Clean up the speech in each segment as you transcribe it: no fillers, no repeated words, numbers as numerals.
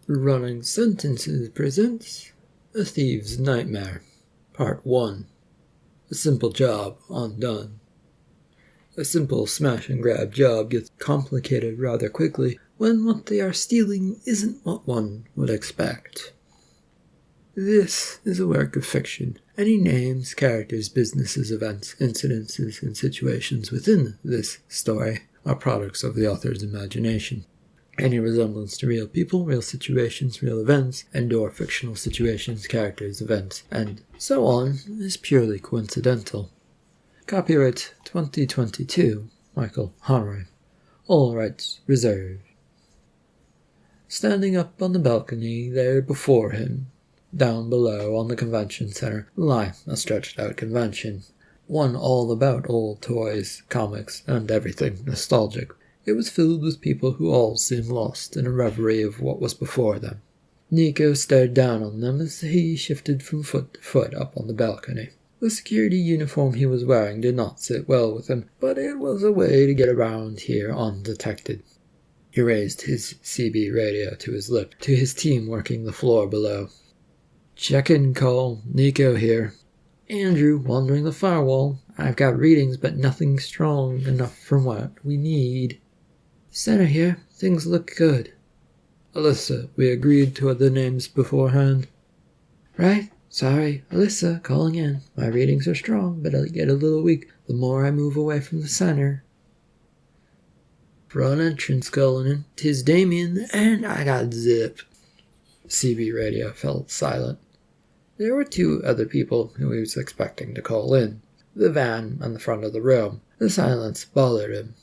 Running Sentences presents A Thieves' Nightmare, Part 1. A simple job undone. A simple smash-and-grab job gets complicated rather quickly when what they are stealing isn't what one would expect. This is a work of fiction. Any names, characters, businesses, events, incidences, and situations within this story are products of the author's imagination. Any resemblance to real people, real situations, real events, and/or fictional situations, characters, events, and so on is purely coincidental. Copyright 2022, Michael Harway. All rights reserved. Standing up on the balcony there before him, down below on the convention center, lie a stretched-out convention, one all about old toys, comics, and everything nostalgic. It was filled with people who all seemed lost in a reverie of what was before them. Nico stared down on them as he shifted from foot to foot up on the balcony. The security uniform he was wearing did not sit well with him, but it was a way to get around here undetected. He raised his CB radio to his lip, to his team working the floor below. "Check-in call, Nico here. Andrew, wandering the firewall. I've got readings, but nothing strong enough for what we need. Center here, things look good. Alyssa, we agreed to the names beforehand. Right, sorry, Alyssa, calling in. My readings are strong, but I get a little weak the more I move away from the center. Front entrance calling in. 'Tis Damien, and I got zip." CB radio fell silent. There were two other people who he was expecting to call in. The van and the front of the room. The silence bothered him.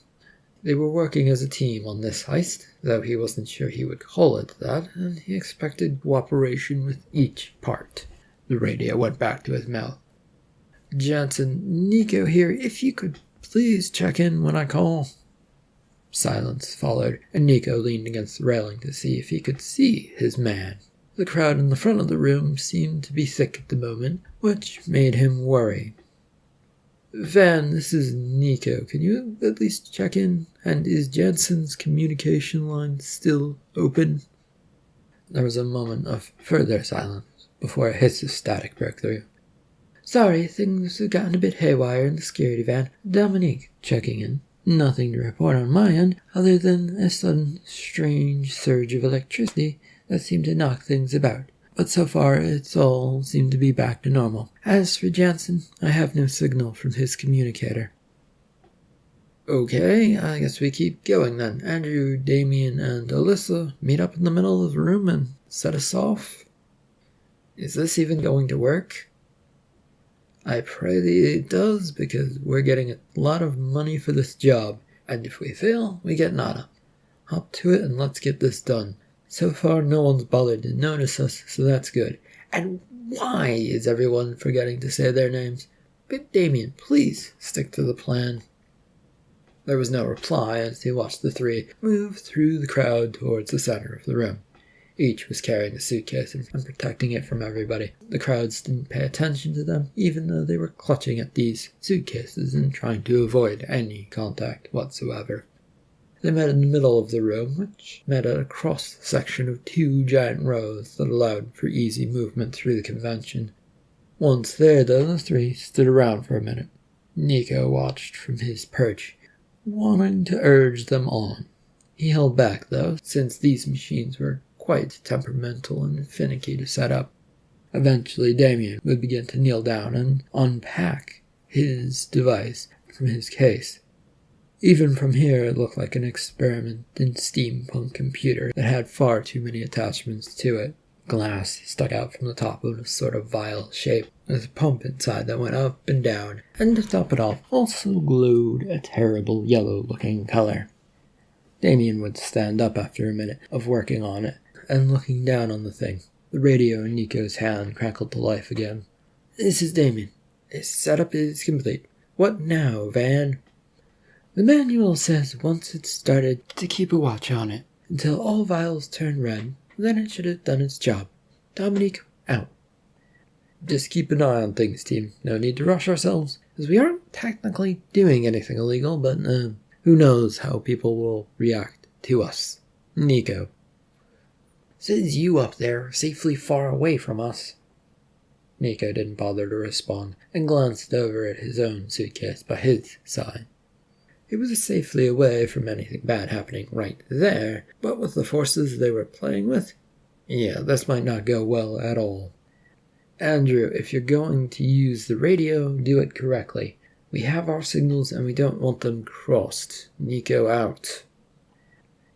They were working as a team on this heist, though he wasn't sure he would call it that, and he expected cooperation with each part. The radio went back to his mouth. "Jansen, Nico here, if you could please check in when I call." Silence followed, and Nico leaned against the railing to see if he could see his man. The crowd in the front of the room seemed to be thick at the moment, which made him worry. "Van, this is Nico. Can you at least check in? And is Jansen's communication line still open?" There was a moment of further silence before a hiss of static broke through. "Sorry, things have gotten a bit haywire in the security van. Dominique checking in. Nothing to report on my end, other than a sudden, strange surge of electricity that seemed to knock things about. But so far, it's all seemed to be back to normal. As for Jansen, I have no signal from his communicator." "Okay, I guess we keep going then. Andrew, Damien, and Alyssa meet up in the middle of the room and set us off. Is this even going to work?" "I pray that it does, because we're getting a lot of money for this job, and if we fail, we get nada. Hop to it and let's get this done. So far, no one's bothered to notice us, so that's good. And why is everyone forgetting to say their names? But Damien, please stick to the plan." There was no reply as he watched the three move through the crowd towards the center of the room. Each was carrying a suitcase and protecting it from everybody. The crowds didn't pay attention to them, even though they were clutching at these suitcases and trying to avoid any contact whatsoever. They met in the middle of the room, which met at a cross-section of two giant rows that allowed for easy movement through the convention. Once there, though, the three stood around for a minute. Nico watched from his perch, wanting to urge them on. He held back, though, since these machines were quite temperamental and finicky to set up. Eventually, Damien would begin to kneel down and unpack his device from his case. Even from here, it looked like an experiment in steampunk computer that had far too many attachments to it. Glass stuck out from the top of a sort of vial shape, with a pump inside that went up and down, and to top it off, also glowed a terrible yellow-looking color. Damien would stand up after a minute of working on it, and looking down on the thing. The radio in Nico's hand crackled to life again. "This is Damien. His setup is complete. What now, Van?" "The manual says once it's started to keep a watch on it until all vials turn red, then it should have done its job. Dominique, out." "Just keep an eye on things, team. No need to rush ourselves, as we aren't technically doing anything illegal, but who knows how people will react to us. Nico." Says you up there, safely far away from us. Nico didn't bother to respond and glanced over at his own suitcase by his side. He was safely away from anything bad happening right there, but with the forces they were playing with, yeah, this might not go well at all. Andrew, if you're going to use the radio, do it correctly. We have our signals and we don't want them crossed. Nico out.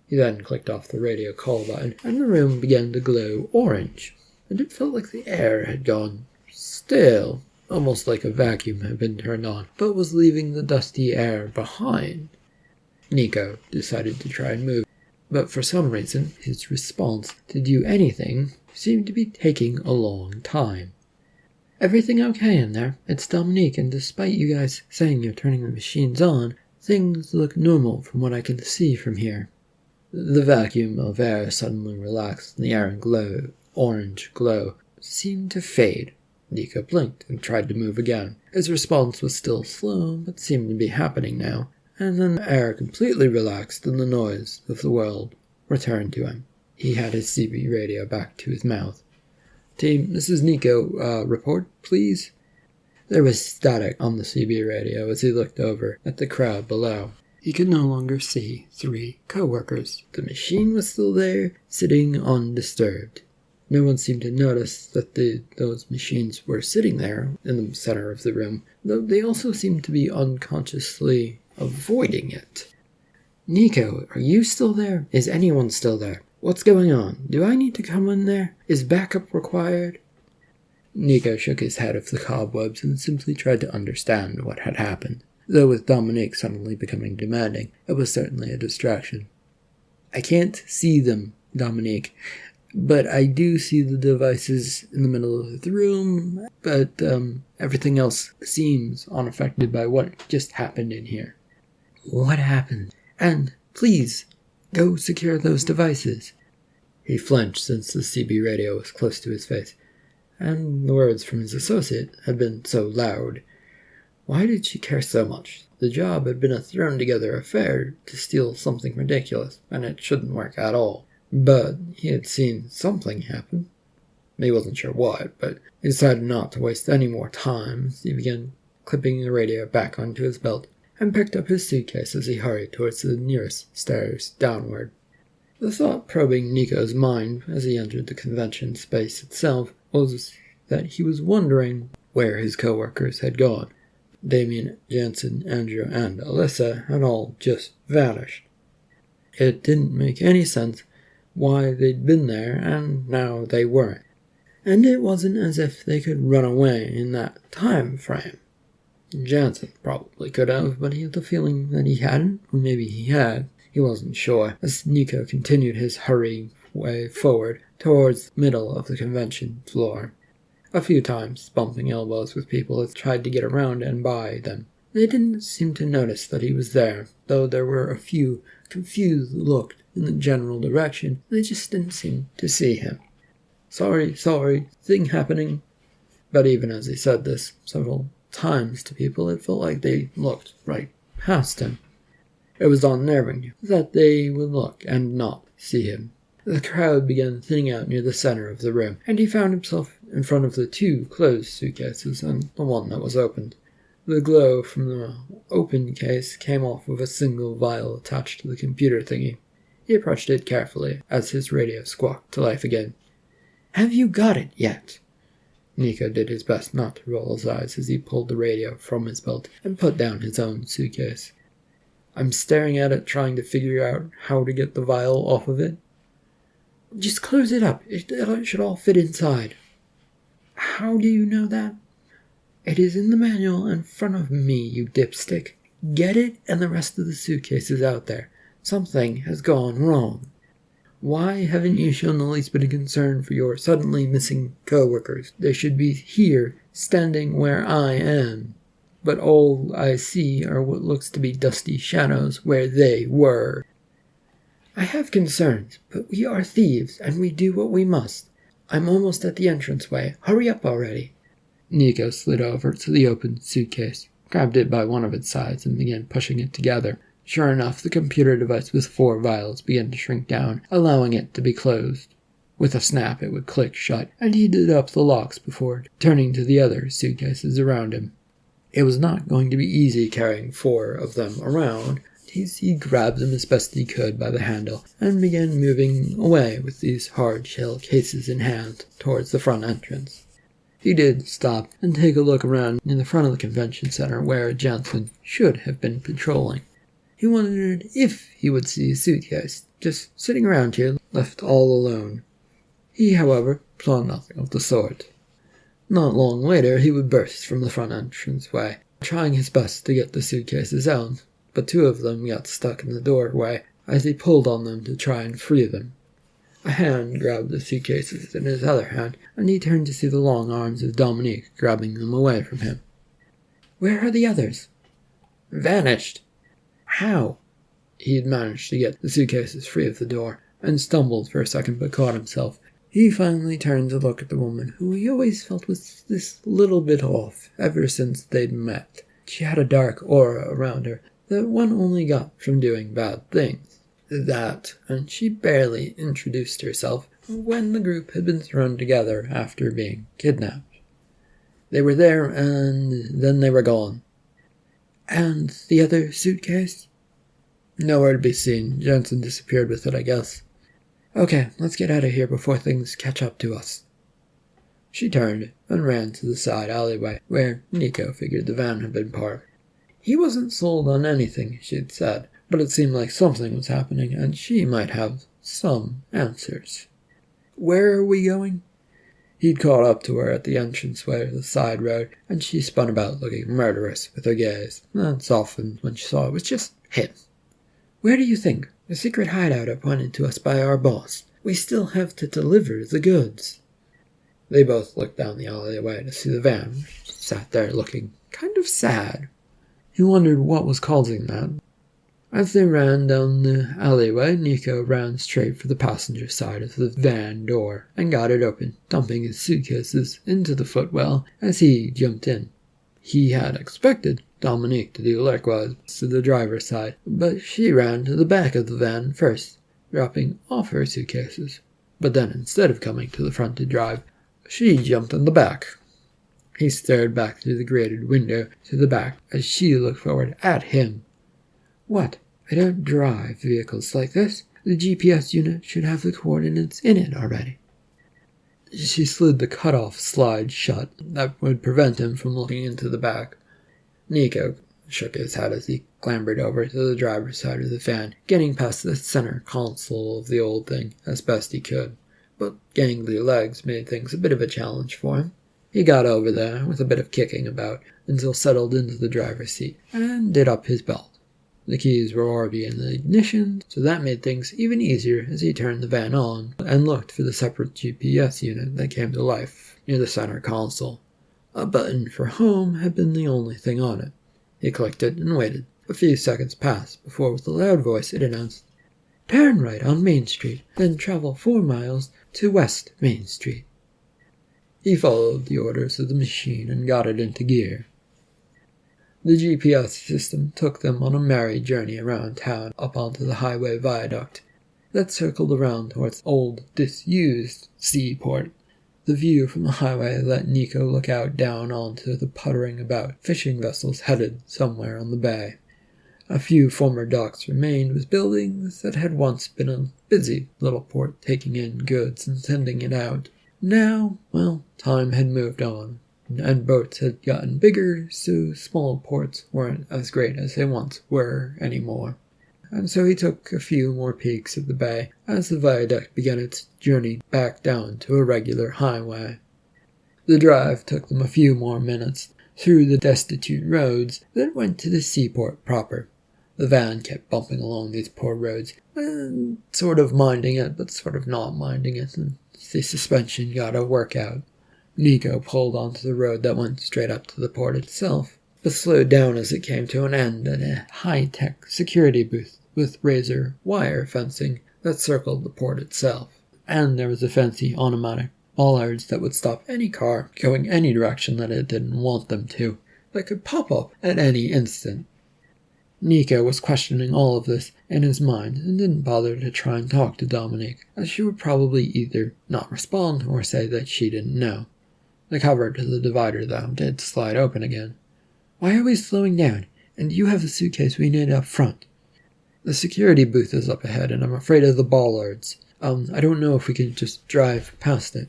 He then clicked off the radio call button and the room began to glow orange, and it felt like the air had gone stale, almost like a vacuum had been turned on, but was leaving the dusty air behind. Nico decided to try and move, but for some reason, his response to do anything seemed to be taking a long time. Everything okay in there? It's Dominique, and despite you guys saying you're turning the machines on, things look normal from what I can see from here. The vacuum of air suddenly relaxed, and the air orange glow, seemed to fade. Nico blinked and tried to move again. His response was still slow, but seemed to be happening now, and then the air completely relaxed and the noise of the world returned to him. He had his CB radio back to his mouth. Team, this is Nico. Report, please? There was static on the CB radio as he looked over at the crowd below. He could no longer see 3 co-workers. The machine was still there, sitting undisturbed. No one seemed to notice that those machines were sitting there in the center of the room, though they also seemed to be unconsciously avoiding it. Nico, are you still there? Is anyone still there? What's going on? Do I need to come in there? Is backup required? Nico shook his head of the cobwebs and simply tried to understand what had happened. Though with Dominique suddenly becoming demanding, it was certainly a distraction. I can't see them, Dominique, but I do see the devices in the middle of the room, but everything else seems unaffected by what just happened in here. What happened? And please, go secure those devices. He flinched since the CB radio was close to his face, and the words from his associate had been so loud. Why did she care so much? The job had been a thrown-together affair to steal something ridiculous, and it shouldn't work at all. But he had seen something happen. He wasn't sure what, but he decided not to waste any more time as he began clipping the radio back onto his belt and picked up his suitcase as he hurried towards the nearest stairs downward. The thought probing Nico's mind as he entered the convention space itself was that he was wondering where his co-workers had gone. Damien, Jansen, Andrew, and Alyssa had all just vanished. It didn't make any sense why they'd been there and now they weren't. And it wasn't as if they could run away in that time frame. Jansen probably could have, but he had the feeling that he hadn't, or maybe he had. He wasn't sure, as Nico continued his hurrying way forward towards the middle of the convention floor. A few times, bumping elbows with people that tried to get around and by them. They didn't seem to notice that he was there, though there were a few confused looked in the general direction. They just didn't seem to see him. Sorry, thing happening. But even as he said this several times to people, it felt like they looked right past him. It was unnerving that they would look and not see him. The crowd began thinning out near the center of the room, and he found himself in front of the 2 closed suitcases and the one that was opened. The glow from the open case came off of a single vial attached to the computer thingy. He approached it carefully as his radio squawked to life again. Have you got it yet? Nico did his best not to roll his eyes as he pulled the radio from his belt and put down his own suitcase. I'm staring at it, trying to figure out how to get the vial off of it. Just close it up. It should all fit inside. How do you know that? It is in the manual in front of me, you dipstick. Get it, and the rest of the suitcase is out there. Something has gone wrong. Why haven't you shown the least bit of concern for your suddenly missing co-workers? They should be here, standing where I am. But all I see are what looks to be dusty shadows where they were. I have concerns, but we are thieves, and we do what we must. I'm almost at the entranceway. Hurry up already. Nico slid over to the open suitcase, grabbed it by one of its sides, and began pushing it together. Sure enough, the computer device with 4 vials began to shrink down, allowing it to be closed. With a snap, it would click shut, and he did up the locks before turning to the other suitcases around him. It was not going to be easy carrying 4 of them around. He grabbed them as best he could by the handle and began moving away with these hard-shell cases in hand towards the front entrance. He did stop and take a look around in the front of the convention center where Jansen should have been patrolling. He wondered if he would see a suitcase just sitting around here, left all alone. He, however, saw nothing of the sort. Not long later, he would burst from the front entranceway, trying his best to get the suitcases out, but 2 of them got stuck in the doorway as he pulled on them to try and free them. A hand grabbed the suitcases in his other hand, and he turned to see the long arms of Dominique grabbing them away from him. "Where are the others?" "Vanished." "How?" He had managed to get the suitcases free of the door, and stumbled for a second but caught himself. He finally turned to look at the woman who he always felt was this little bit off ever since they'd met. She had a dark aura around her that one only got from doing bad things. That, and she barely introduced herself when the group had been thrown together after being kidnapped. They were there, and then they were gone. "And the other suitcase?" "Nowhere to be seen. Jensen disappeared with it, I guess." "Okay, let's get out of here before things catch up to us." She turned and ran to the side alleyway where Nico figured the van had been parked. He wasn't sold on anything she'd said, but it seemed like something was happening, and she might have some answers. "Where are we going?" He'd caught up to her at the entranceway of the side road, and she spun about looking murderous with her gaze, and softened when she saw it was just him. "Where do you think? The secret hideout appointed to us by our boss. We still have to deliver the goods." They both looked down the alleyway to see the van, which sat there looking kind of sad. He wondered what was causing that. As they ran down the alleyway, Nico ran straight for the passenger side of the van door and got it open, dumping his suitcases into the footwell as he jumped in. He had expected Dominique to do likewise to the driver's side, but she ran to the back of the van first, dropping off her suitcases. But then, instead of coming to the front to drive, she jumped in the back. He stared back through the grated window to the back as she looked forward at him. "What? I don't drive vehicles like this. The GPS unit should have the coordinates in it already." She slid the cutoff slide shut that would prevent him from looking into the back. Nico shook his head as he clambered over to the driver's side of the van, getting past the center console of the old thing as best he could. But gangly legs made things a bit of a challenge for him. He got over there with a bit of kicking about until settled into the driver's seat and did up his belt. The keys were already in the ignition, so that made things even easier as he turned the van on and looked for the separate GPS unit that came to life near the center console. A button for home had been the only thing on it. He clicked it and waited. A few seconds passed before, with a loud voice, it announced, "Turn right on Main Street, then travel 4 miles to West Main Street." He followed the orders of the machine and got it into gear. The GPS system took them on a merry journey around town up onto the highway viaduct that circled around towards the old, disused seaport. The view from the highway let Nico look out down onto the puttering about fishing vessels headed somewhere on the bay. A few former docks remained with buildings that had once been a busy little port taking in goods and sending it out. Now, well, time had moved on, and boats had gotten bigger, so small ports weren't as great as they once were anymore. And so he took a few more peeks at the bay as the viaduct began its journey back down to a regular highway. The drive took them a few more minutes through the destitute roads that went to the seaport proper. The van kept bumping along these poor roads, and sort of minding it, but sort of not minding it, and the suspension got a workout. Nico pulled onto the road that went straight up to the port itself, but slowed down as it came to an end at a high-tech security booth with razor wire fencing that circled the port itself. And there was a fancy automatic bollards that would stop any car going any direction that it didn't want them to, that could pop up at any instant. Nico was questioning all of this in his mind and didn't bother to try and talk to Dominique, as she would probably either not respond or say that she didn't know. The cover to the divider, though, did slide open again. "Why are we slowing down? And you have the suitcase we need up front." "The security booth is up ahead, and I'm afraid of the bollards. I don't know if we can just drive past it."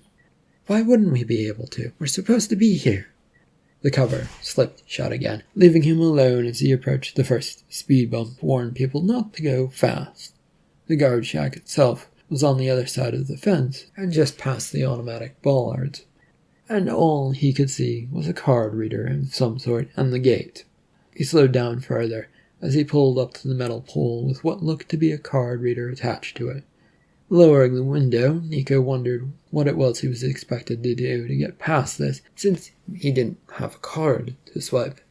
"Why wouldn't we be able to? We're supposed to be here." The cover slipped shut again, leaving him alone as he approached the first speed bump, warning people not to go fast. The guard shack itself was on the other side of the fence, and just past the automatic bollards, and all he could see was a card reader of some sort and the gate. He slowed down further as he pulled up to the metal pole with what looked to be a card reader attached to it. Lowering the window, Nico wondered what it was he was expected to do to get past this, since he didn't have a card to swipe.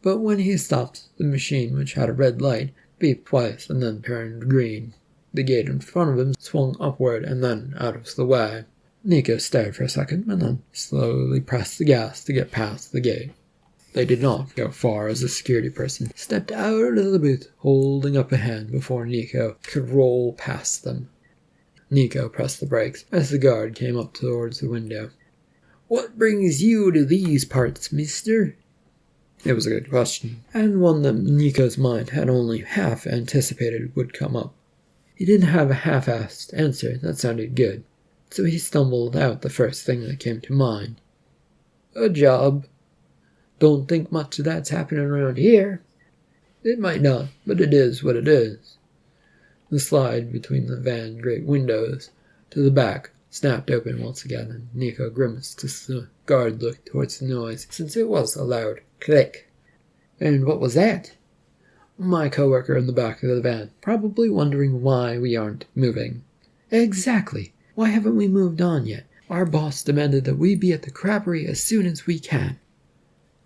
But when he stopped, the machine, which had a red light, beeped twice and then turned green. The gate in front of him swung upward and then out of the way. Nico stared for a second and then slowly pressed the gas to get past the gate. They did not go far as the security person stepped out of the booth, holding up a hand before Nico could roll past them. Nico pressed the brakes as the guard came up towards the window. "What brings you to these parts, mister?" It was a good question, and one that Nico's mind had only half anticipated would come up. He didn't have a half-assed answer that sounded good, so he stumbled out the first thing that came to mind. "A job. Don't think much of that's happening around here." "It might not, but it is what it is." The slide between the van great windows to the back snapped open once again, and Nico grimaced as the guard looked towards the noise, since it was a loud click. "And what was that?" "My coworker in the back of the van, probably wondering why we aren't moving." "Exactly. Why haven't we moved on yet? Our boss demanded that we be at the crabbery as soon as we can."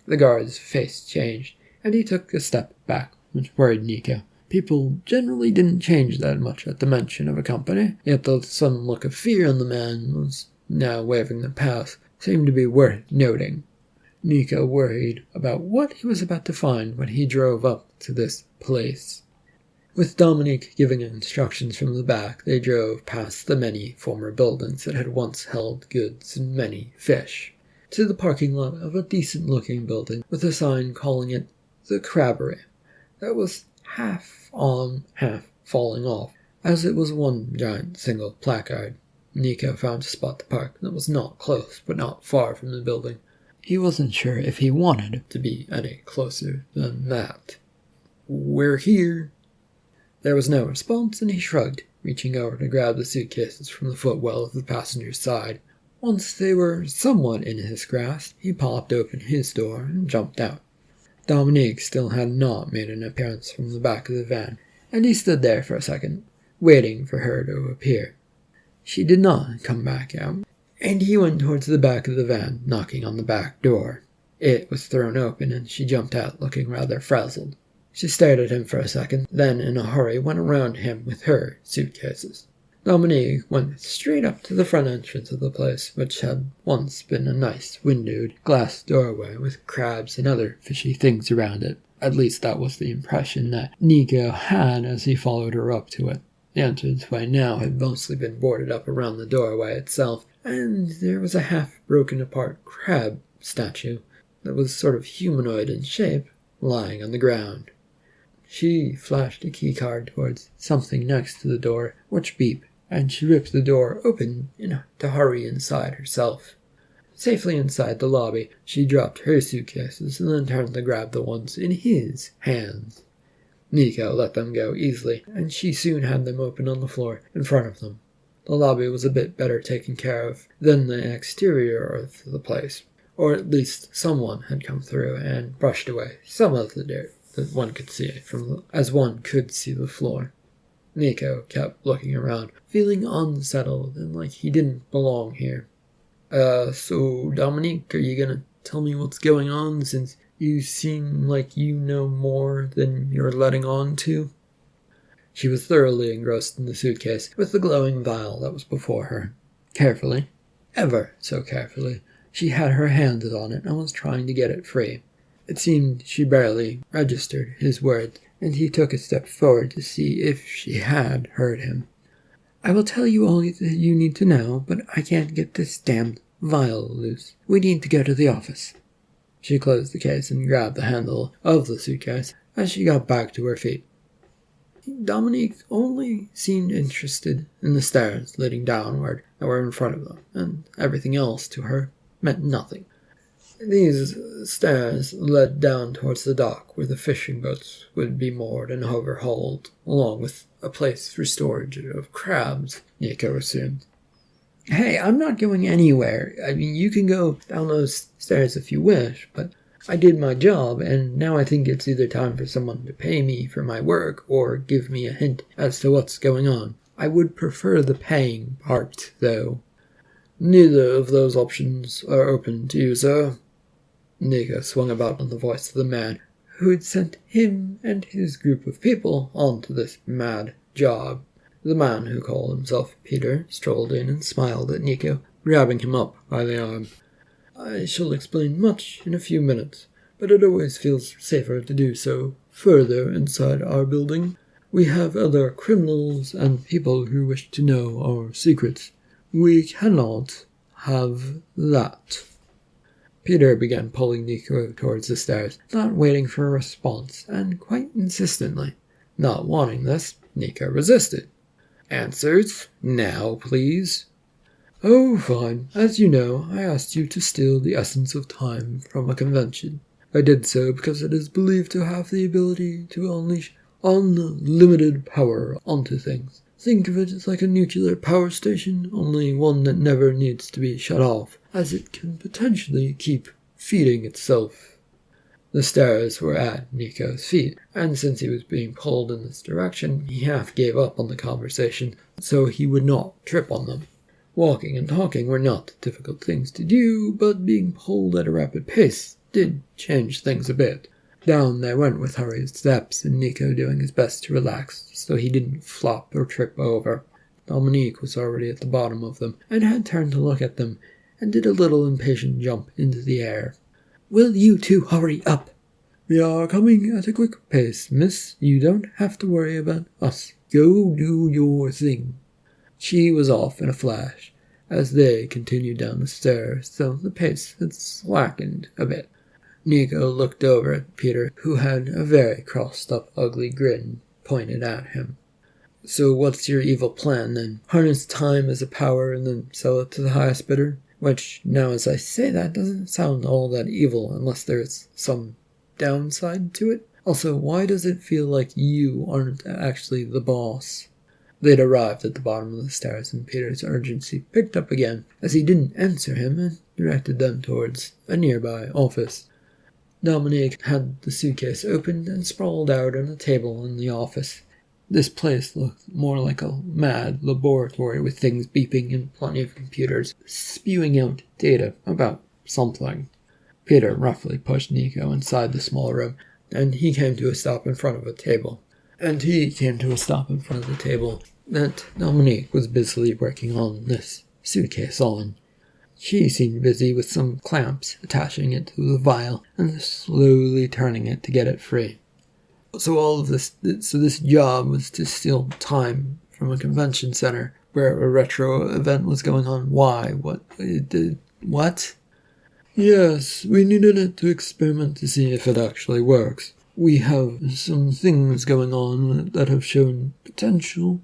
The guard's face changed, and he took a step back, which worried Nico. People generally didn't change that much at the mention of a company, yet the sudden look of fear on the man was now waving the pass seemed to be worth noting. Nico worried about what he was about to find when he drove up to this place. With Dominique giving instructions from the back, they drove past the many former buildings that had once held goods and many fish, to the parking lot of a decent-looking building with a sign calling it the Crabbery. That was half on, half falling off, as it was one giant single placard. Nico found a spot to park that was not close, but not far from the building. He wasn't sure if he wanted to be any closer than that. "We're here." There was no response, and he shrugged, reaching over to grab the suitcases from the footwell of the passenger's side. Once they were somewhat in his grasp, he popped open his door and jumped out. Dominique still had not made an appearance from the back of the van, and he stood there for a second, waiting for her to appear. She did not come back out, and he went towards the back of the van, knocking on the back door. It was thrown open, and she jumped out, looking rather frazzled. She stared at him for a second, then in a hurry went around him with her suitcases. Dominique went straight up to the front entrance of the place, which had once been a nice windowed glass doorway with crabs and other fishy things around it. At least that was the impression that Nico had as he followed her up to it. The entranceway now had mostly been boarded up around the doorway itself, and there was a half-broken apart crab statue that was sort of humanoid in shape, lying on the ground. She flashed a keycard towards something next to the door, which beeped, and she ripped the door open to hurry inside herself. Safely inside the lobby, she dropped her suitcases and then turned to grab the ones in his hands. Nico let them go easily, and she soon had them open on the floor in front of them. The lobby was a bit better taken care of than the exterior of the place, or at least someone had come through and brushed away some of the dirt that one could see as one could see the floor. Nico kept looking around, feeling unsettled and like he didn't belong here. So Dominique, are you gonna tell me what's going on, since you seem like you know more than you're letting on to?" She was thoroughly engrossed in the suitcase with the glowing vial that was before her. Carefully, ever so carefully, she had her hands on it and was trying to get it free. It seemed she barely registered his words and he took a step forward to see if she had heard him. "I will tell you all that you need to know, but I can't get this damned vial loose. We need to go to the office." She closed the case and grabbed the handle of the suitcase as she got back to her feet. Dominique only seemed interested in the stairs leading downward that were in front of them, and everything else to her meant nothing. These stairs led down towards the dock where the fishing boats would be moored and overhauled, along with a place for storage of crabs, Nico assumed. "Hey, I'm not going anywhere. I mean, you can go down those stairs if you wish, but I did my job, and now I think it's either time for someone to pay me for my work or give me a hint as to what's going on. I would prefer the paying part, though." "Neither of those options are open to you, sir." Nico swung about on the voice of the man who had sent him and his group of people onto this mad job. The man, who called himself Peter, strolled in and smiled at Nico, grabbing him up by the arm. "I shall explain much in a few minutes, but it always feels safer to do so further inside our building. We have other criminals and people who wish to know our secrets. We cannot have that." Peter began pulling Nico towards the stairs, not waiting for a response, and quite insistently. Not wanting this, Nico resisted. "Answers? Now, please." "Oh, fine. As you know, I asked you to steal the essence of time from a convention. I did so because it is believed to have the ability to unleash unlimited power onto things. Think of it as like a nuclear power station, only one that never needs to be shut off, as it can potentially keep feeding itself." The stairs were at Nico's feet, and since he was being pulled in this direction, he half gave up on the conversation so he would not trip on them. Walking and talking were not difficult things to do, but being pulled at a rapid pace did change things a bit. Down they went with hurried steps, and Nico doing his best to relax so he didn't flop or trip over. Dominique was already at the bottom of them, and had turned to look at them, and did a little impatient jump into the air. "Will you two hurry up?" "We are coming at a quick pace, miss. You don't have to worry about us. Go do your thing." She was off in a flash, as they continued down the stairs, though the pace had slackened a bit. Nico looked over at Peter, who had a very crossed-up, ugly grin pointed at him. "So what's your evil plan, then? Harness time as a power and then sell it to the highest bidder? Which, now as I say that, doesn't sound all that evil unless there's some downside to it. Also, why does it feel like you aren't actually the boss?" They'd arrived at the bottom of the stairs, and Peter's urgency picked up again as he didn't answer him and directed them towards a nearby office. Dominique had the suitcase opened and sprawled out on a table in the office. This place looked more like a mad laboratory with things beeping and plenty of computers spewing out data about something. Peter roughly pushed Nico inside the small room, and he came to a stop in front of a table. That Dominique was busily working on this suitcase on. She seemed busy with some clamps, attaching it to the vial and slowly turning it to get it free. So this job was to steal time from a convention center where a retro event was going on. Why? What? Yes, we needed it to experiment to see if it actually works. We have some things going on that have shown potential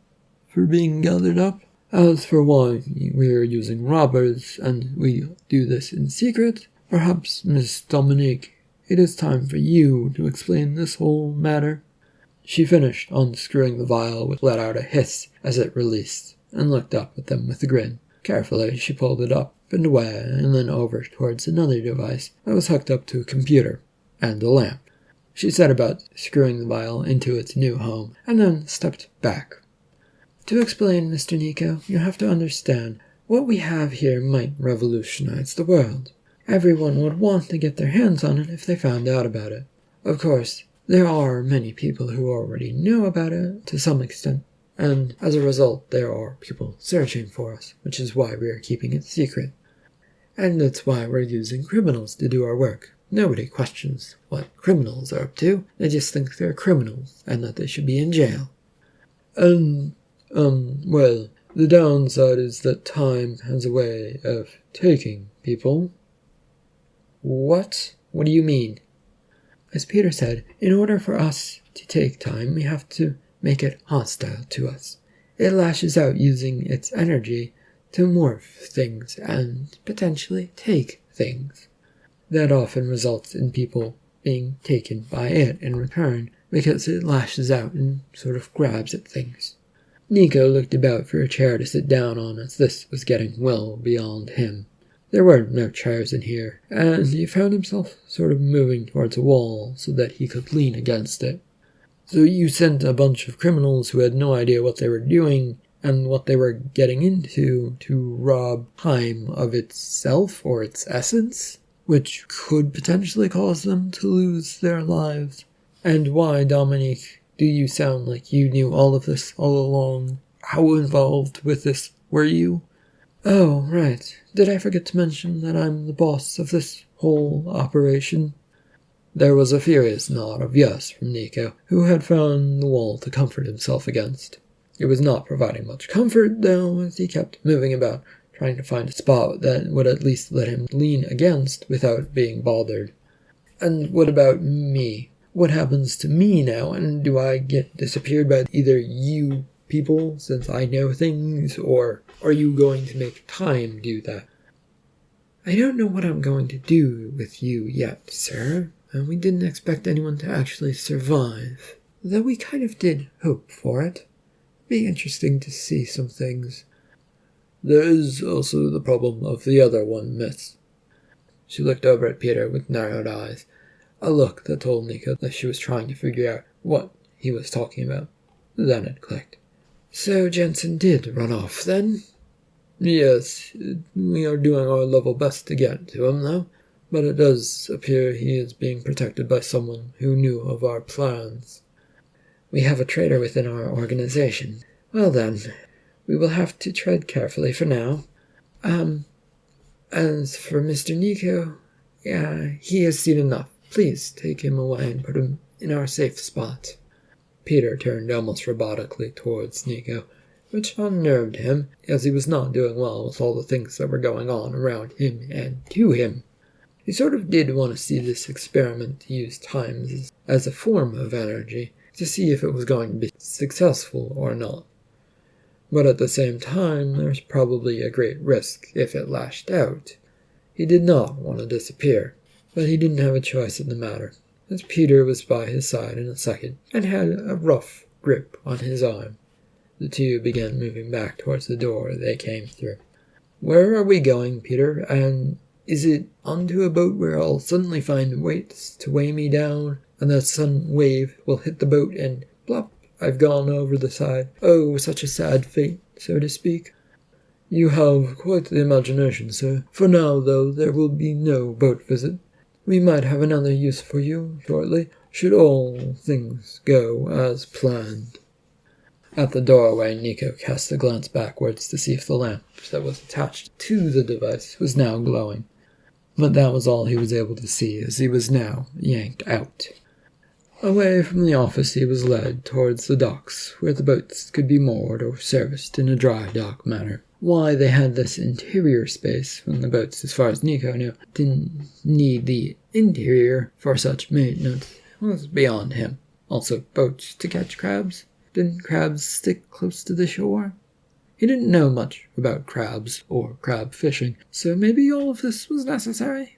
for being gathered up. As for why we're using robbers, and we do this in secret, perhaps, Miss Dominique, it is time for you to explain this whole matter." She finished unscrewing the vial, which let out a hiss as it released, and looked up at them with a grin. Carefully, she pulled it up and away, and then over towards another device that was hooked up to a computer and a lamp. She set about screwing the vial into its new home, and then stepped back. "To explain, Mr. Nico, you have to understand, what we have here might revolutionize the world. Everyone would want to get their hands on it if they found out about it. Of course, there are many people who already know about it to some extent, and as a result there are people searching for us, which is why we are keeping it secret. And that's why we're using criminals to do our work. Nobody questions what criminals are up to. They just think they're criminals and that they should be in jail. Well, the downside is that time has a way of taking people. What? What do you mean? As Peter said, in order for us to take time, we have to make it hostile to us. It lashes out using its energy to morph things and potentially take things. That often results in people being taken by it in return because it lashes out and sort of grabs at things. Nico looked about for a chair to sit down on as this was getting well beyond him. There were no chairs in here, and he found himself sort of moving towards a wall so that he could lean against it. So you sent a bunch of criminals who had no idea what they were doing and what they were getting into to rob time of itself or its essence, which could potentially cause them to lose their lives. And why, Dominique, do you sound like you knew all of this all along? How involved with this were you? Oh, right. Did I forget to mention that I'm the boss of this whole operation? There was a furious nod of yes from Nico, who had found the wall to comfort himself against. It was not providing much comfort, though, as he kept moving about, trying to find a spot that would at least let him lean against without being bothered. And what about me? What happens to me now, and do I get disappeared by either you people, since I know things, or are you going to make time do that? I don't know what I'm going to do with you yet, sir, and we didn't expect anyone to actually survive, though we kind of did hope for it. Be interesting to see some things. There is also the problem of the other one, miss. She looked over at Peter with narrowed eyes, a look that told Nico that she was trying to figure out what he was talking about. Then it clicked. So Jensen did run off, then? Yes, we are doing our level best to get to him, though, but it does appear he is being protected by someone who knew of our plans. We have a traitor within our organization. Well then, we will have to tread carefully for now. As for Mr. Nico, he has seen enough. Please take him away and put him in our safe spot. Peter turned almost robotically towards Nico, which unnerved him, as he was not doing well with all the things that were going on around him and to him. He sort of did want to see this experiment to use time as a form of energy, to see if it was going to be successful or not. But at the same time, there's probably a great risk if it lashed out. He did not want to disappear, but he didn't have a choice in the matter, as Peter was by his side in a second and had a rough grip on his arm. The two began moving back towards the door they came through. Where are we going, Peter? And is it onto a boat where I'll suddenly find weights to weigh me down, and that sudden wave will hit the boat and plop, I've gone over the side. Oh, such a sad fate, so to speak. You have quite the imagination, sir. For now, though, there will be no boat visit. We might have another use for you shortly, should all things go as planned. At the doorway, Nico cast a glance backwards to see if the lamp that was attached to the device was now glowing. But that was all he was able to see, as he was now yanked out. Away from the office he was led towards the docks, where the boats could be moored or serviced in a dry dock manner. Why they had this interior space when the boats, as far as Nico knew, didn't need the interior for such maintenance was beyond him. Also, boats to catch crabs? Didn't crabs stick close to the shore? He didn't know much about crabs or crab fishing, so maybe all of this was necessary.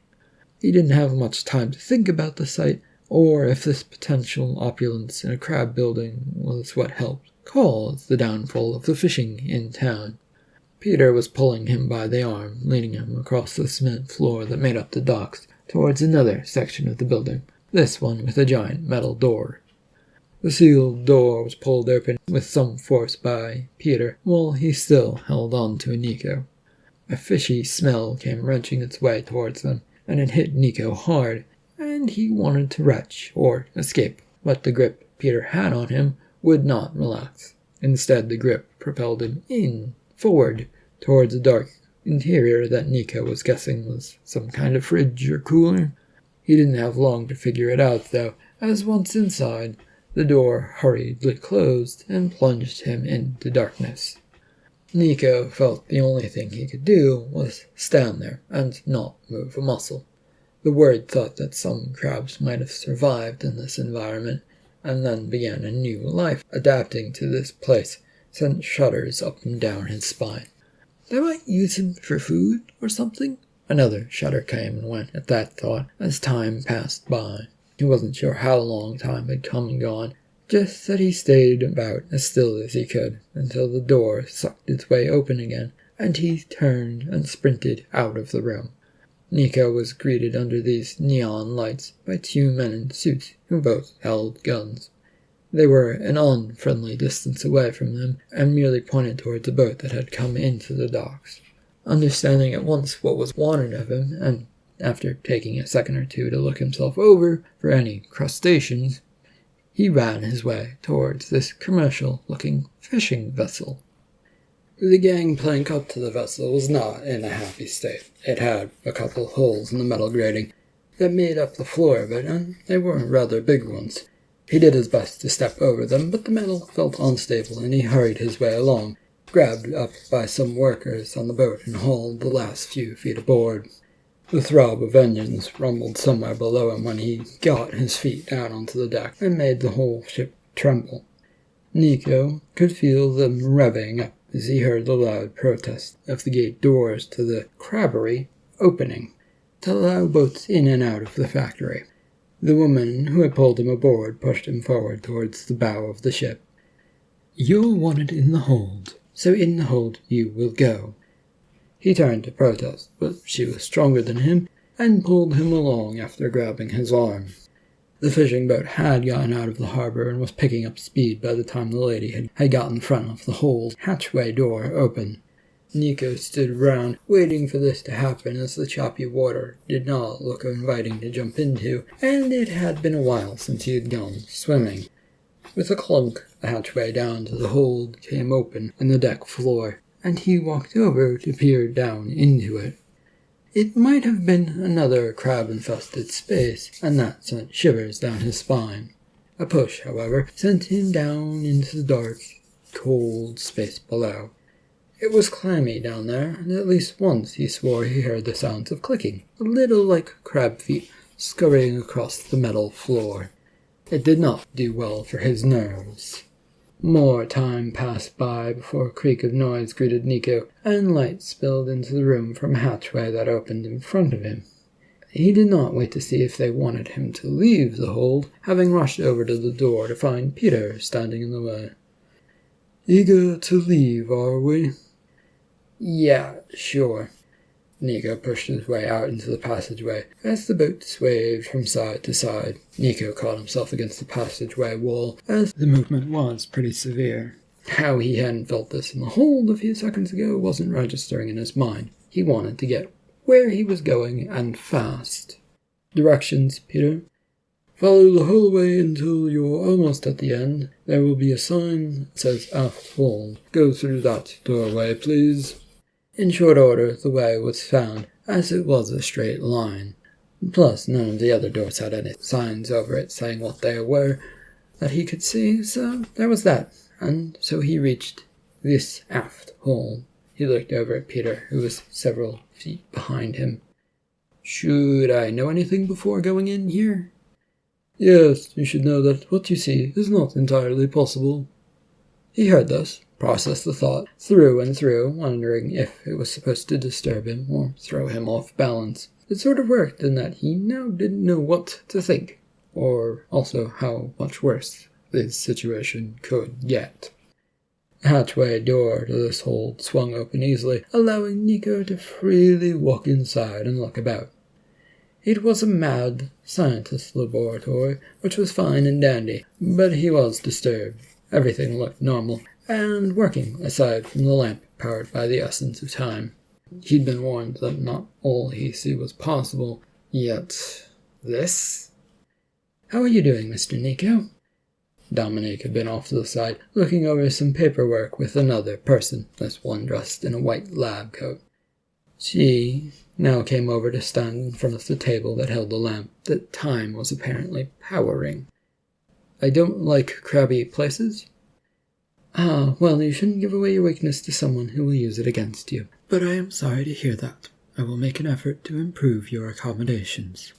He didn't have much time to think about the site, or if this potential opulence in a crab building was what helped cause the downfall of the fishing in town. Peter was pulling him by the arm, leading him across the cement floor that made up the docks towards another section of the building, this one with a giant metal door. The sealed door was pulled open with some force by Peter, while he still held on to Nico. A fishy smell came wrenching its way towards them, and it hit Nico hard, and he wanted to retch or escape, but the grip Peter had on him would not relax. Instead, the grip propelled him forward, towards a dark interior that Nico was guessing was some kind of fridge or cooler. He didn't have long to figure it out, though, as once inside, the door hurriedly closed and plunged him into darkness. Nico felt the only thing he could do was stand there and not move a muscle. The word thought that some crabs might have survived in this environment, and then began a new life adapting to this place, sent shudders up and down his spine. They might use him for food or something? Another shudder came and went at that thought as time passed by. He wasn't sure how long time had come and gone, just that he stayed about as still as he could until the door sucked its way open again, and he turned and sprinted out of the room. Nico was greeted under these neon lights by two men in suits who both held guns. They were an unfriendly distance away from them and merely pointed towards a boat that had come into the docks. Understanding at once what was wanted of him, and after taking a second or two to look himself over for any crustaceans, he ran his way towards this commercial-looking fishing vessel. The gangplank up to the vessel was not in a happy state. It had a couple holes in the metal grating that made up the floor of it, and they were rather big ones. He did his best to step over them, but the metal felt unstable, and he hurried his way along, grabbed up by some workers on the boat and hauled the last few feet aboard. The throb of engines rumbled somewhere below him when he got his feet down onto the deck and made the whole ship tremble. Nico could feel them revving up as he heard the loud protest of the gate doors to the crabbery opening to allow boats in and out of the factory. The woman who had pulled him aboard pushed him forward towards the bow of the ship. "You're wanted in the hold, so in the hold you will go." He turned to protest, but she was stronger than him and pulled him along after grabbing his arm. The fishing boat had gotten out of the harbor and was picking up speed by the time the lady had gotten in front of the hold hatchway door open. Nico stood around, waiting for this to happen as the choppy water did not look inviting to jump into, and it had been a while since he had gone swimming. With a clunk, the hatchway down to the hold came open in the deck floor, and he walked over to peer down into it. It might have been another crab-infested space, and that sent shivers down his spine. A push, however, sent him down into the dark, cold space below. It was clammy down there, and at least once he swore he heard the sounds of clicking, a little like crab feet scurrying across the metal floor. It did not do well for his nerves. More time passed by before a creak of noise greeted Nico, and light spilled into the room from a hatchway that opened in front of him. He did not wait to see if they wanted him to leave the hold, having rushed over to the door to find Peter standing in the way. "Eager to leave, are we?" "Yeah, sure." Nico pushed his way out into the passageway. As the boat swayed from side to side, Nico caught himself against the passageway wall, as the movement was pretty severe. How he hadn't felt this in the hold a few seconds ago wasn't registering in his mind. He wanted to get where he was going, and fast. "Directions, Peter. Follow the hallway until you're almost at the end. There will be a sign that says aft hold. Go through that doorway, please." In short order, the way was found, as it was a straight line. Plus, none of the other doors had any signs over it saying what they were that he could see, so there was that. And so he reached this aft hall. He looked over at Peter, who was several feet behind him. "Should I know anything before going in here?" "Yes, you should know that what you see is not entirely possible." He heard this, processed the thought through and through, wondering if it was supposed to disturb him or throw him off balance. It sort of worked in that he now didn't know what to think, or also how much worse this situation could get. The hatchway door to this hold swung open easily, allowing Nico to freely walk inside and look about. It was a mad scientist laboratory, which was fine and dandy, but he was disturbed. Everything looked normal, and working aside from the lamp powered by the essence of time. He'd been warned that not all he see was possible, yet this? "How are you doing, Mr. Nico?" Dominic had been off to the side, looking over some paperwork with another person, this one dressed in a white lab coat. She now came over to stand in front of the table that held the lamp that time was apparently powering. I don't like crabby places. Ah, well, you shouldn't give away your weakness to someone who will use it against you. But I am sorry to hear that. I will make an effort to improve your accommodations.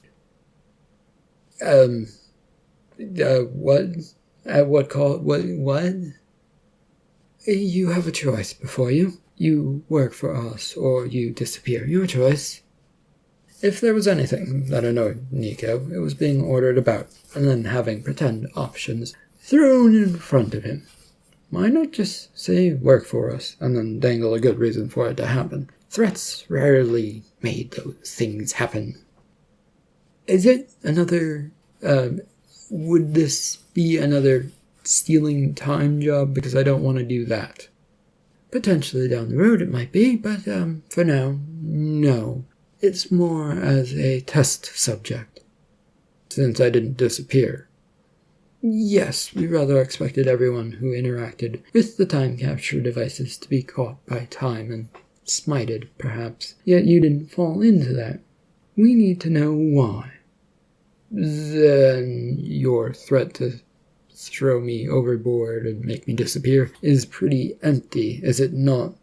What? At what call? What? You have a choice before you. You work for us, or you disappear. Your choice. If there was anything that annoyed Nico, it was being ordered about, and then having pretend options thrown in front of him. Why not just say work for us, and then dangle a good reason for it to happen? Threats rarely made those things happen. Is it another, would this be another stealing time job? Because I don't want to do that. Potentially down the road it might be, but for now, no. It's more as a test subject, since I didn't disappear. Yes, we rather expected everyone who interacted with the time capture devices to be caught by time and smited, perhaps. Yet you didn't fall into that. We need to know why. Then your threat to throw me overboard and make me disappear is pretty empty, is it not?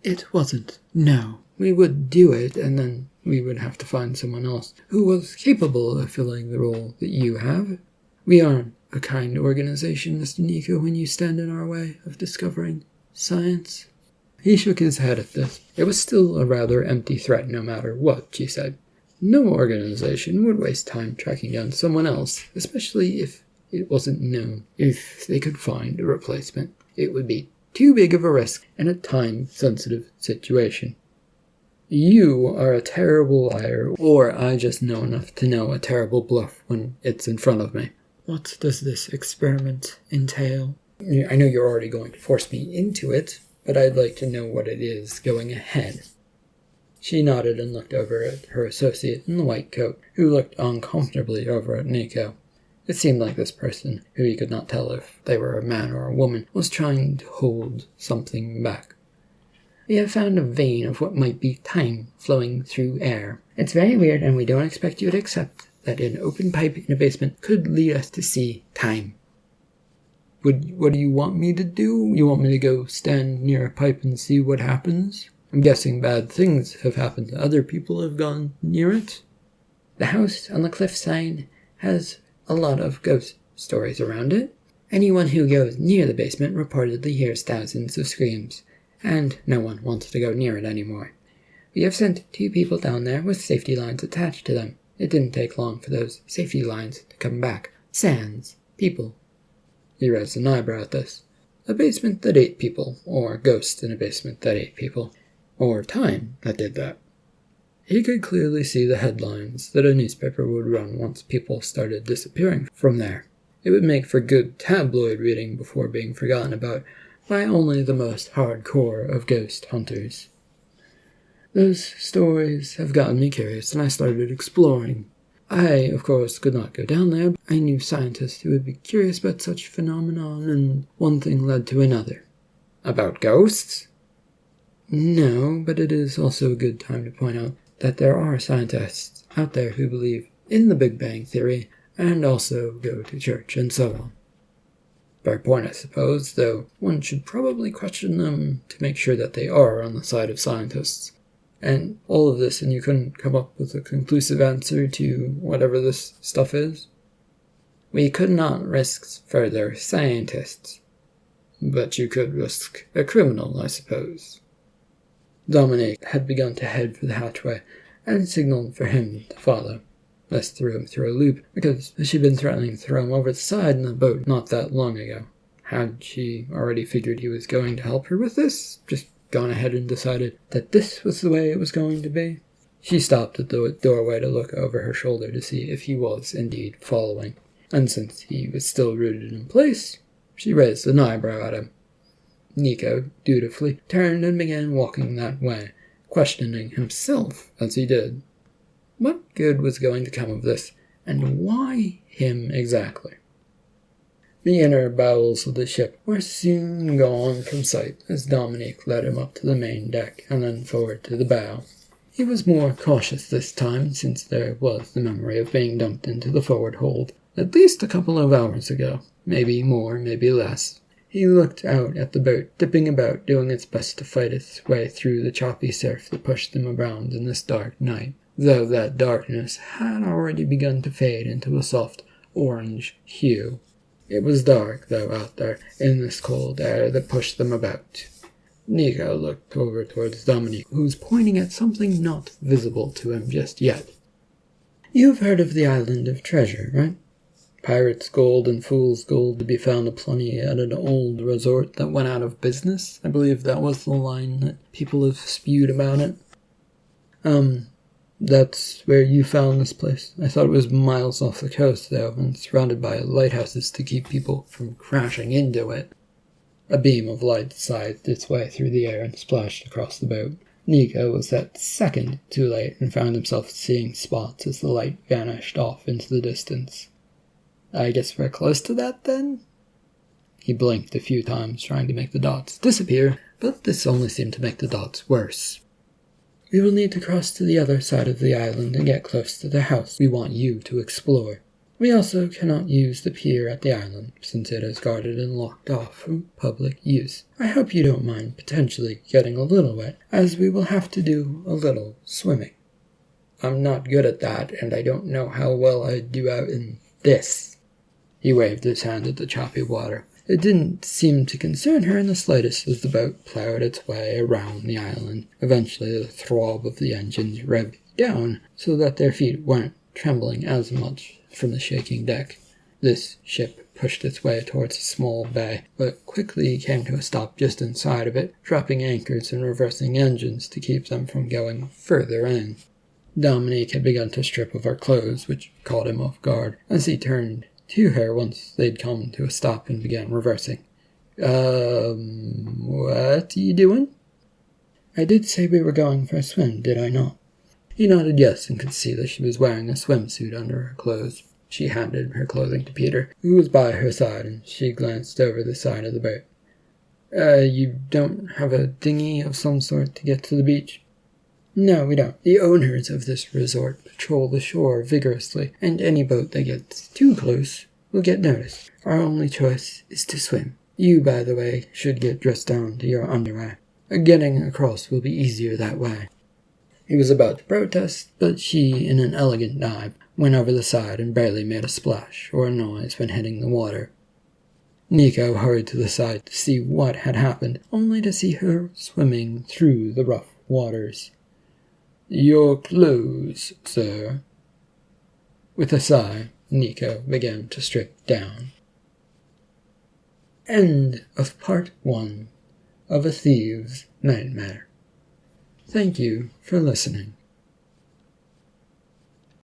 It wasn't, no. We would do it, and then we would have to find someone else who was capable of filling the role that you have. We aren't a kind organization, Mr. Nico, when you stand in our way of discovering science. He shook his head at this. It was still a rather empty threat no matter what, she said. No organization would waste time tracking down someone else, especially if it wasn't known if they could find a replacement. It would be too big of a risk in a time-sensitive situation. You are a terrible liar, or I just know enough to know a terrible bluff when it's in front of me. What does this experiment entail? I know you're already going to force me into it, but I'd like to know what it is going ahead. She nodded and looked over at her associate in the white coat, who looked uncomfortably over at Nico. It seemed like this person, who he could not tell if they were a man or a woman, was trying to hold something back. We have found a vein of what might be time flowing through air. It's very weird, and we don't expect you to accept that an open pipe in a basement could lead us to see time. What do you want me to do? You want me to go stand near a pipe and see what happens? I'm guessing bad things have happened to other people who have gone near it. The house on the cliffside has a lot of ghost stories around it. Anyone who goes near the basement reportedly hears thousands of screams, and no one wants to go near it anymore. We have sent 2 people down there with safety lines attached to them. It didn't take long for those safety lines to come back. Sans people. He raised an eyebrow at this. A basement that ate people, or ghosts in a basement that ate people, or time that did that. He could clearly see the headlines that a newspaper would run once people started disappearing from there. It would make for good tabloid reading before being forgotten about by only the most hardcore of ghost hunters. Those stories have gotten me curious, and I started exploring. I, of course, could not go down there. I knew scientists who would be curious about such phenomenon, and one thing led to another. About ghosts? No, but it is also a good time to point out that there are scientists out there who believe in the Big Bang Theory, and also go to church and so on. Fair point, I suppose, though one should probably question them to make sure that they are on the side of scientists. And all of this, and you couldn't come up with a conclusive answer to whatever this stuff is? We could not risk further scientists. But you could risk a criminal, I suppose. Dominique had begun to head for the hatchway, and signaled for him to follow. This threw him through a loop, because she'd been threatening to throw him over the side in the boat not that long ago. Had she already figured he was going to help her with this? Just gone ahead and decided that this was the way it was going to be? She stopped at the doorway to look over her shoulder to see if he was indeed following, and since he was still rooted in place, she raised an eyebrow at him. Nico dutifully turned and began walking that way, questioning himself as he did. What good was going to come of this, and why him exactly? The inner bowels of the ship were soon gone from sight as Dominique led him up to the main deck and then forward to the bow. He was more cautious this time, since there was the memory of being dumped into the forward hold at least a couple of hours ago. Maybe more, maybe less. He looked out at the boat, dipping about, doing its best to fight its way through the choppy surf that pushed them around in this dark night, though that darkness had already begun to fade into a soft orange hue. It was dark, though, out there, in this cold air that pushed them about. Nico looked over towards Dominique, who was pointing at something not visible to him just yet. "You've heard of the Island of Treasure, right? Pirates' gold and fool's gold to be found aplenty at an old resort that went out of business. I believe that was the line that people have spewed about it. That's where you found this place. I thought it was miles off the coast, though, and surrounded by lighthouses to keep people from crashing into it." A beam of light scythed its way through the air and splashed across the boat. Nico was that second too late and found himself seeing spots as the light vanished off into the distance. "I guess we're close to that, then?" He blinked a few times, trying to make the dots disappear, but this only seemed to make the dots worse. "We will need to cross to the other side of the island and get close to the house we want you to explore. We also cannot use the pier at the island, since it is guarded and locked off from public use. I hope you don't mind potentially getting a little wet, as we will have to do a little swimming." "I'm not good at that, and I don't know how well I'd do out in this." He waved his hand at the choppy water. It didn't seem to concern her in the slightest as the boat plowed its way around the island. Eventually the throb of the engines revved down so that their feet weren't trembling as much from the shaking deck. This ship pushed its way towards a small bay, but quickly came to a stop just inside of it, dropping anchors and reversing engines to keep them from going further in. Dominique had begun to strip of her clothes, which caught him off guard, as he turned to her once they'd come to a stop and began reversing. What are you doing?" "I did say we were going for a swim, did I not?" He nodded yes and could see that she was wearing a swimsuit under her clothes. She handed her clothing to Peter, who was by her side, and she glanced over the side of the boat. You don't have a dinghy of some sort to get to the beach?" "No, we don't. The owners of this resort patrol the shore vigorously, and any boat that gets too close will get noticed. Our only choice is to swim. You, by the way, should get dressed down to your underwear. Getting across will be easier that way." He was about to protest, but she, in an elegant dive, went over the side and barely made a splash or a noise when hitting the water. Nico hurried to the side to see what had happened, only to see her swimming through the rough waters. "Your clothes, sir." With a sigh, Nico began to strip down. End of part 1 of A Thieves' Nightmare. Thank you for listening.